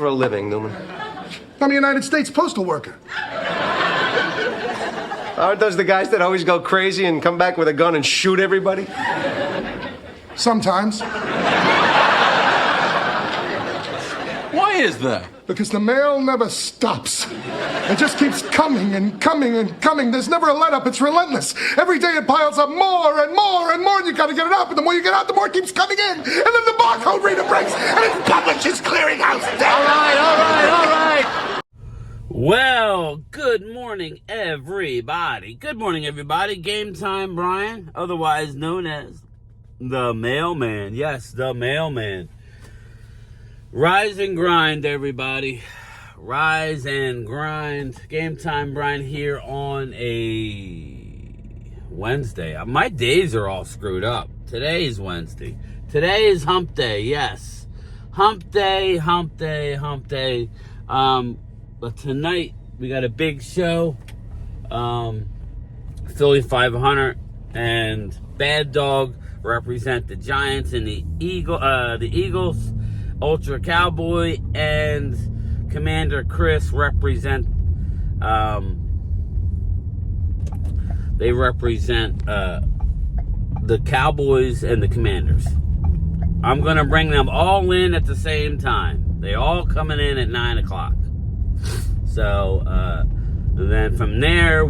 for a living, Newman? I'm a United States postal worker. Aren't those the guys that always go crazy and come back with a gun and shoot everybody? Sometimes. Why is that? Because the mail never stops. It just keeps coming and coming and coming. There's never a let-up. It's relentless. Every day it piles up more and more and more, and you gotta get it out. And the more you get out, the more it keeps coming in. And then the barcode reader breaks, and it's Publishers Clearinghouse Day. All right. Well, good morning, everybody. Good morning, everybody. Game Time Brian, otherwise known as the Mailman. Yes, the Mailman. Rise and grind, everybody. Rise and grind. Game Time Brian here on a Wednesday. My days are all screwed up. Today is Wednesday. Today is hump day, yes. Hump day. But tonight, we got a big show. Philly 500 and Bad Dog represent the Giants and the Eagles. Ultra Cowboy and Commander Chris represent the Cowboys and the Commanders. I'm gonna bring them all in at the same time. They all coming in at 9 o'clock. So then from there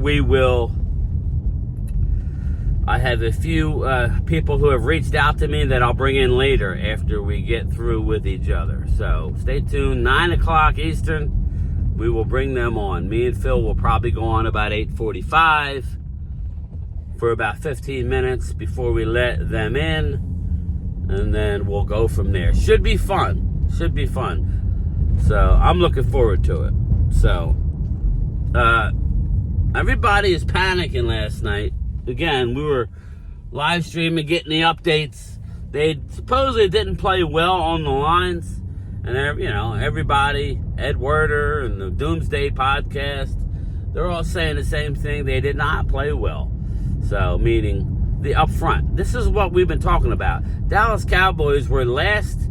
I have a few people who have reached out to me that I'll bring in later after we get through with each other. So stay tuned. 9 o'clock Eastern, we will bring them on. Me and Phil will probably go on about 8:45 for about 15 minutes before we let them in. And then we'll go from there. Should be fun. So I'm looking forward to it. So everybody is panicking last night. Again, we were live streaming, getting the updates. They supposedly didn't play well on the lines. And, everybody, Ed Werder and the Doomsday podcast, they're all saying the same thing. They did not play well. So, meaning the up front. This is what we've been talking about. Dallas Cowboys were last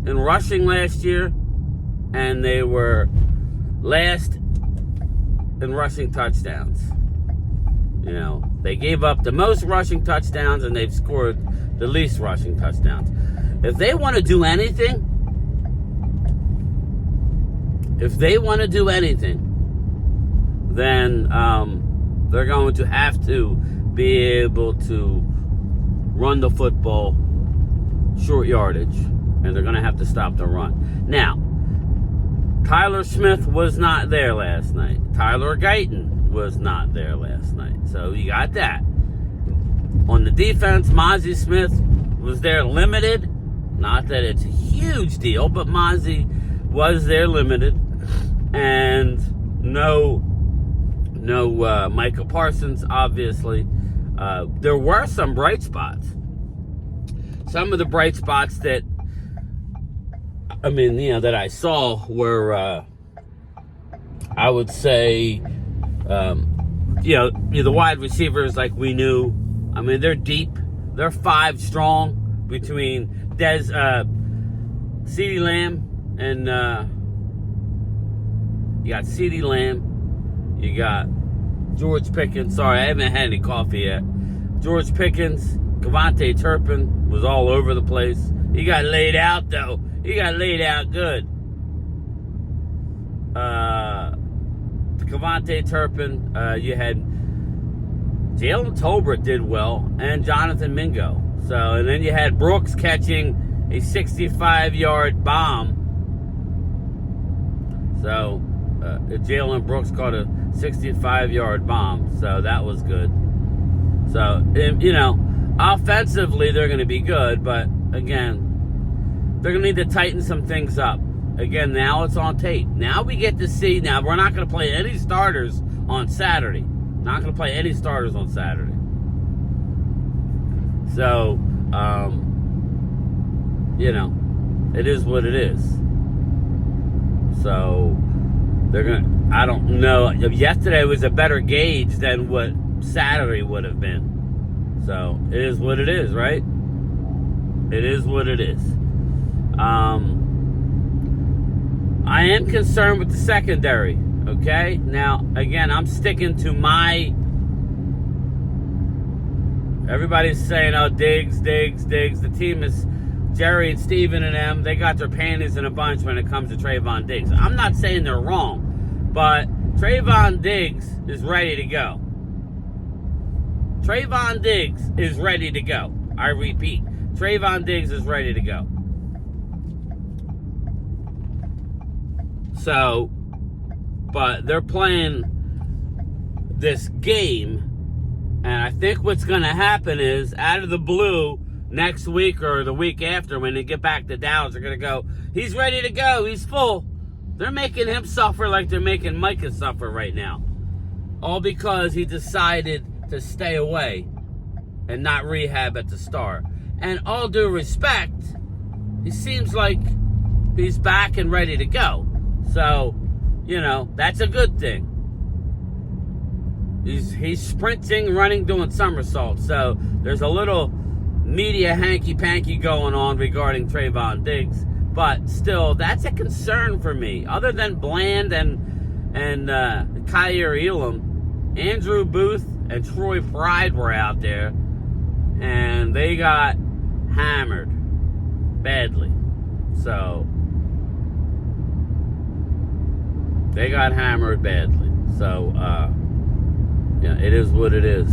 in rushing last year, and they were last in rushing touchdowns. They gave up the most rushing touchdowns, and they've scored the least rushing touchdowns. If they want to do anything, then they're going to have to be able to run the football short yardage, and they're going to have to stop the run. Now, Tyler Smith was not there last night. Tyler Guyton was not there last night. So you got that. On the defense, Mozzie Smith was there limited. Not that it's a huge deal, but Mozzie was there limited. And no Micah Parsons, obviously. There were some bright spots. Some of the bright spots that I saw were, I would say, the wide receivers like we knew. They're deep. They're 5 strong between CeeDee Lamb and you got CeeDee Lamb. You got George Pickens. Sorry, I haven't had any coffee yet. George Pickens, Kevontae Turpin was all over the place. He got laid out, though. He got laid out good. Kevontae Turpin, you had Jalen Tolbert did well, and Jonathan Mingo. So, and then you had Brooks catching a 65-yard bomb. So, Jalen Brooks caught a 65-yard bomb. So, that was good. So, offensively, they're going to be good. But, again, they're going to need to tighten some things up. Again, now it's on tape. Now we get to see. Now, we're not going to play any starters on Saturday. Not going to play any starters on Saturday. So, it is what it is. So, they're going to, I don't know. Yesterday was a better gauge than what Saturday would have been. So, it is what it is, right? It is what it is. I am concerned with the secondary. Okay? Now, again, I'm sticking to my... Everybody's saying, oh, Diggs. The team is... Jerry and Steven and them, they got their panties in a bunch when it comes to Trayvon Diggs. I'm not saying they're wrong, but Trayvon Diggs is ready to go. Trayvon Diggs is ready to go. I repeat, Trayvon Diggs is ready to go. So, but they're playing this game, and I think what's going to happen is, out of the blue, next week or the week after, when they get back to Dallas, they're going to go, he's ready to go, he's full. They're making him suffer like they're making Micah suffer right now. All because he decided to stay away and not rehab at the start. And all due respect, he seems like he's back and ready to go. So, you know, that's a good thing. He's sprinting, running, doing somersaults. So there's a little media hanky-panky going on regarding Trayvon Diggs, but still, that's a concern for me. Other than Bland and Kyer Elam, Andrew Booth and Troy Pride were out there, and they got hammered badly. So they got hammered badly. So yeah, it is what it is.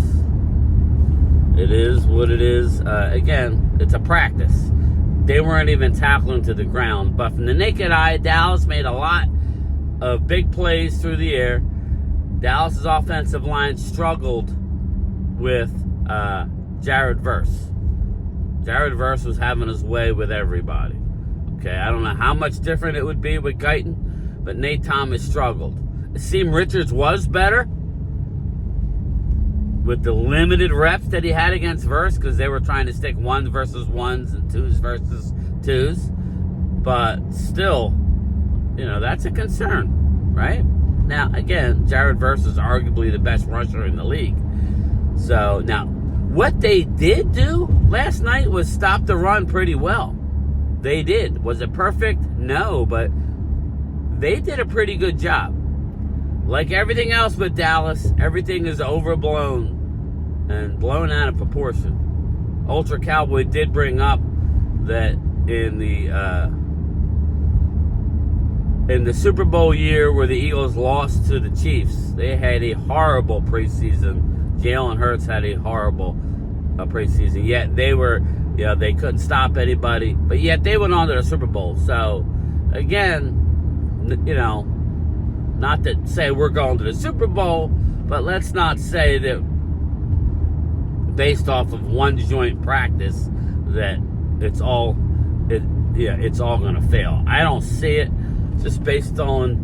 It is what it is. Again, it's a practice. They weren't even tackling to the ground. But from the naked eye, Dallas made a lot of big plays through the air. Dallas's offensive line struggled with Jared Verse. Jared Verse was having his way with everybody. Okay, I don't know how much different it would be with Guyton, but Nate Thomas struggled. Akeem Richards was better with the limited reps that he had against Verse, because they were trying to stick 1 versus 1s and 2s versus 2s. But still, you know, that's a concern, right? Now, again, Jared Verse is arguably the best rusher in the league. So, now, what they did do last night was stop the run pretty well. They did. Was it perfect? No, but they did a pretty good job. Like everything else with Dallas, everything is overblown and blown out of proportion. Ultra Cowboy did bring up that in the Super Bowl year where the Eagles lost to the Chiefs, they had a horrible preseason. Jalen Hurts had a horrible preseason. Yet they were, you know, they couldn't stop anybody. But yet they went on to the Super Bowl. So, again, you know, not to say we're going to the Super Bowl, but let's not say that based off of one joint practice that it's all going to fail. I don't see it, just based on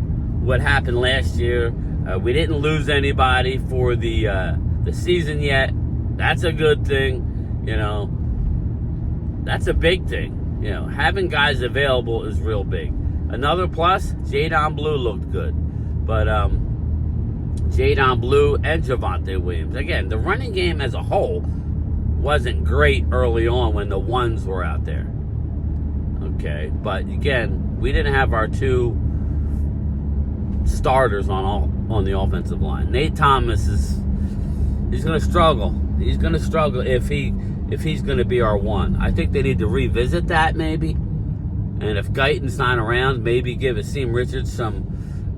what happened last year. We didn't lose anybody for the season yet. That's a good thing, you know. That's a big thing, you know. Having guys available is real big. Another plus, Jadon Blue looked good. But Jadon Blue and Javonte Williams. Again, the running game as a whole wasn't great early on when the ones were out there. Okay, but again, we didn't have our 2 starters on the offensive line. Nate Thomas he's going to struggle. He's going to struggle if he's going to be our 1. I think they need to revisit that maybe. And if Guyton's not around, maybe give Akeem Richards some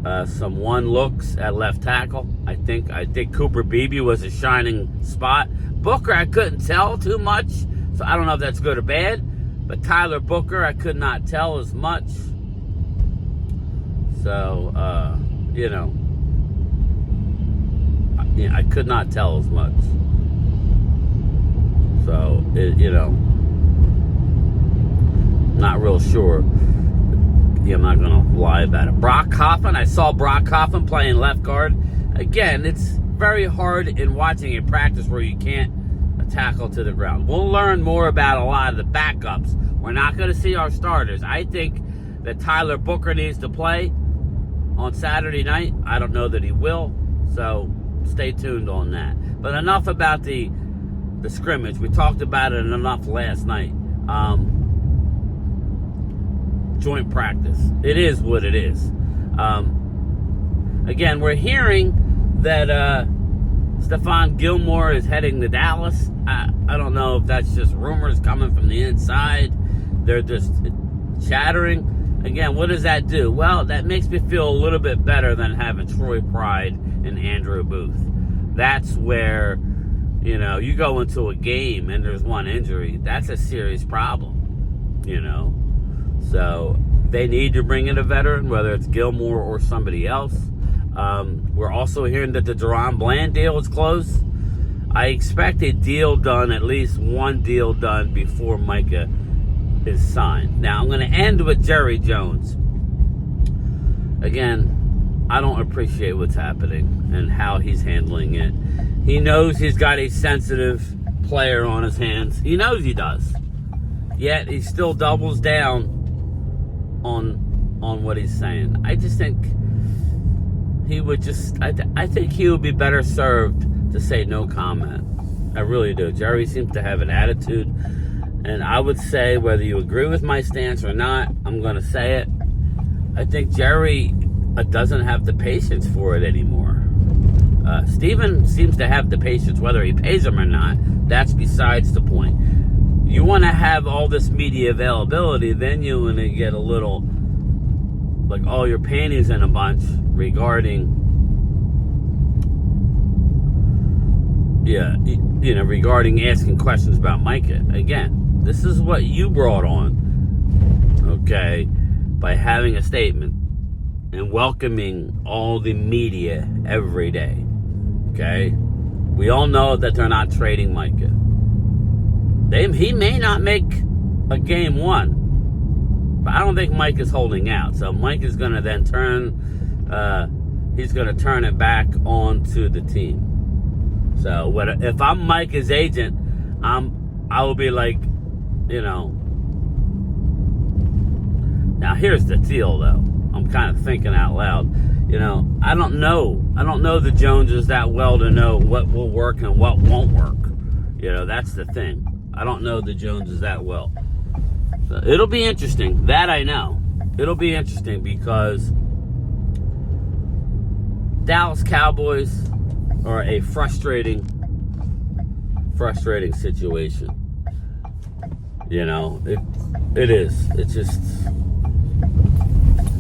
1 looks at left tackle. I think Cooper Beebe was a shining spot. Booker, I couldn't tell too much, so I don't know if that's good or bad. But Tyler Booker, I could not tell as much. So, you know, I could not tell as much. So, you know, not real sure. Yeah, I'm not going to lie about it. Brock Coffin, I saw Brock Coffin playing left guard. Again, it's very hard in watching a practice where you can't tackle to the ground. We'll learn more about a lot of the backups. We're not going to see our starters. I think that Tyler Booker needs to play on Saturday night. I don't know that he will, so stay tuned on that. But enough about the scrimmage. We talked about it enough last night. joint practice. It is what it is. Again, we're hearing that Stephon Gilmore is heading to Dallas. I don't know if that's just rumors coming from the inside. They're just chattering. Again, what does that do? Well, that makes me feel a little bit better than having Troy Pride and Andrew Booth. That's where, you know, you go into a game and there's one injury. That's a serious problem, you know. So they need to bring in a veteran, whether it's Gilmore or somebody else. We're also hearing that the Deron Bland deal is close. I expect a deal done, at least one deal done before Micah is signed. Now, I'm going to end with Jerry Jones. Again, I don't appreciate what's happening and how he's handling it. He knows he's got a sensitive player on his hands. He knows he does. Yet, he still doubles down on what he's saying. I just think he would just, I think he would be better served to say no comment. I really do. Jerry seems to have an attitude, and I would say, whether you agree with my stance or not, I'm going to say it. I think Jerry doesn't have the patience for it anymore. Steven seems to have the patience, whether he pays him or not. That's besides the point. You want to have all this media availability, then you want to get a little, like, all your panties in a bunch regarding, regarding asking questions about Micah. Again, this is what you brought on, okay, by having a statement and welcoming all the media every day, okay? We all know that they're not trading Micah. He may not make a game one, but I don't think Mike is holding out. So Mike is going to then he's going to turn it back onto the team. So if I'm Micah's agent, I will be like, you know. Now here's the deal, though. I'm kind of thinking out loud. You know, I don't know the Joneses that well to know what will work and what won't work. You know, that's the thing. I don't know the Joneses that well. So it'll be interesting. That I know. It'll be interesting because Dallas Cowboys are a frustrating situation. You know, it is. It's just,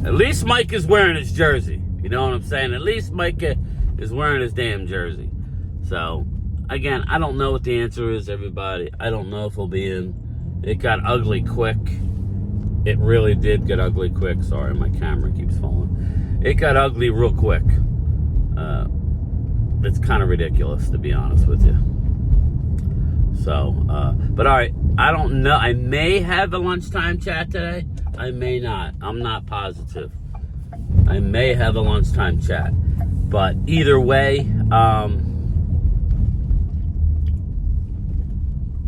at least Mike is wearing his jersey. You know what I'm saying? At least Mike is wearing his damn jersey. So, again, I don't know what the answer is, everybody. I don't know if he'll be in. It got ugly quick. It really did get ugly quick. Sorry, my camera keeps falling. It got ugly real quick. It's kind of ridiculous, to be honest with you. So, but all right. I don't know. I may have a lunchtime chat today. I may not. I'm not positive. I may have a lunchtime chat. But either way,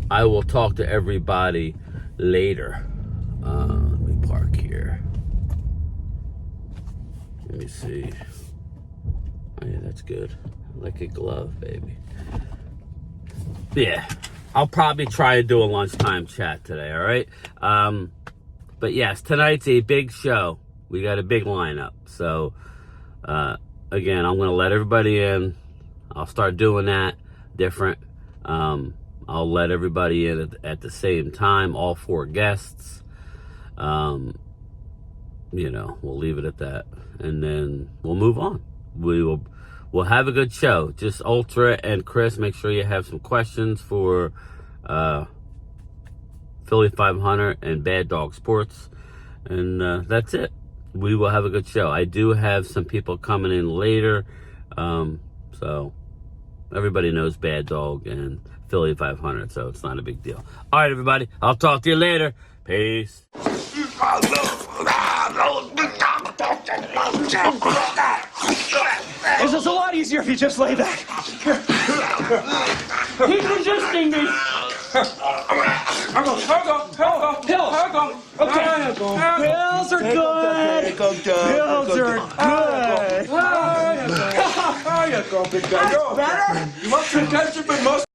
I will talk to everybody later. Let me park here. Let me see. Oh, yeah, that's good. Like a glove, baby. Yeah. I'll probably try to do a lunchtime chat today, all right? But yes, tonight's a big show. We got a big lineup. So, again, I'm going to let everybody in. I'll start doing that different. I'll let everybody in at the same time, all 4 guests. You know, we'll leave it at that. And then we'll move on. We'll have a good show. Just Ultra and Chris, make sure you have some questions for Philly 500 and Bad Dog Sports. And that's it. We will have a good show. I do have some people coming in later. So everybody knows Bad Dog and Philly 500, so it's not a big deal. All right, everybody. I'll talk to you later. Peace. It's just a lot easier if you just lay back. He's resisting me. Pills. Okay. Pills are good. Pills are good. How you go, big guy? Better? You want some ketchup and mustard?